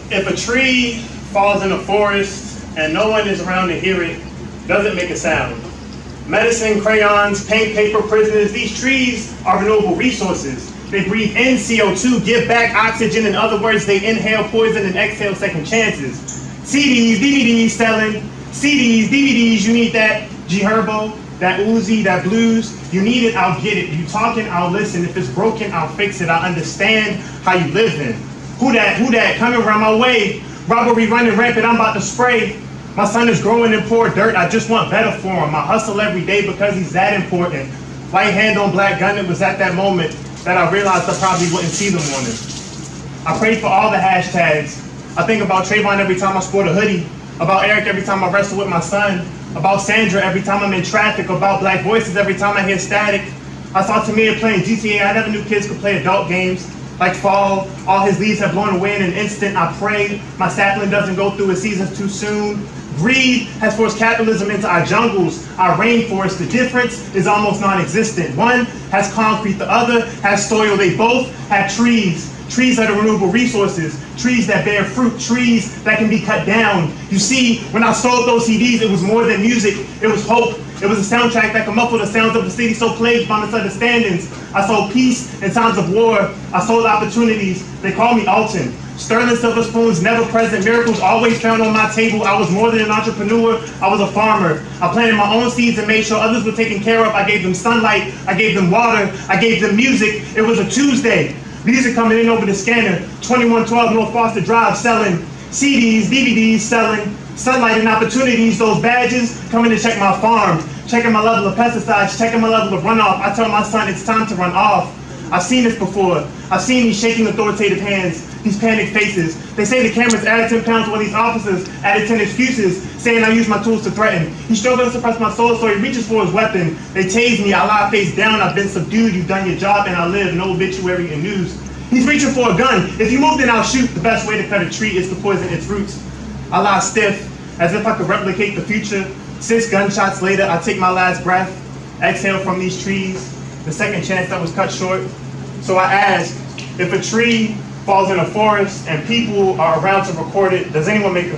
If a tree falls in a forest and no one is around to hear it, doesn't make a sound. Medicine, crayons, paint, paper, prisoners, these trees are renewable resources. They breathe in CO2, give back oxygen. In other words, they inhale poison and exhale second chances. CDs, DVDs selling. CDs, DVDs, you need that G-Herbo, that Uzi, that Blues. You need it, I'll get it. You talking, I'll listen. If it's broken, I'll fix it. I understand how you living. Who that, coming around my way. Robbery running rampant, I'm about to spray. My son is growing in poor dirt, I just want better for him. I hustle every day because he's that important. White hand on black gun, it was at that moment that I realized I probably wouldn't see the morning. I prayed for all the hashtags. I think about Trayvon every time I sport a hoodie, about Eric every time I wrestle with my son, about Sandra every time I'm in traffic, about black voices every time I hear static. I saw Tamir playing GTA, I never knew kids could play adult games. Like fall, all his leaves have blown away in an instant. I pray my sapling doesn't go through its seasons too soon. Greed has forced capitalism into our jungles, our rainforests. The difference is almost non-existent. One has concrete, the other has soil. They both have trees. Trees that are renewable resources, trees that bear fruit, trees that can be cut down. You see, when I sold those CDs, it was more than music, it was hope. It was a soundtrack that could muffle the sounds of a city so plagued by misunderstandings. I sold peace in times of war. I sold opportunities. They call me Alton. Sterling silver spoons, never present. Miracles always found on my table. I was more than an entrepreneur. I was a farmer. I planted my own seeds and made sure others were taken care of. I gave them sunlight. I gave them water. I gave them music. It was a Tuesday. Music coming in over the scanner. 2112 North Foster Drive selling CDs, DVDs selling. Sunlight and opportunities, those badges, coming to check my farm, checking my level of pesticides, checking my level of runoff. I tell my son it's time to run off. I've seen this before. I've seen these shaking authoritative hands, these panicked faces. They say the cameras added 10 pounds while these officers added 10 excuses, saying I use my tools to threaten. He struggles to suppress my soul, so he reaches for his weapon. They tase me, I lie face down, I've been subdued, you've done your job, and I live, no obituary and news. He's reaching for a gun. If you move, then I'll shoot. The best way to cut a tree is to poison its roots. I lie stiff, as if I could replicate the future. 6 gunshots later, I take my last breath, exhale from these trees, the second chance that was cut short. So I ask, if a tree falls in a forest and people are around to record it, does anyone make a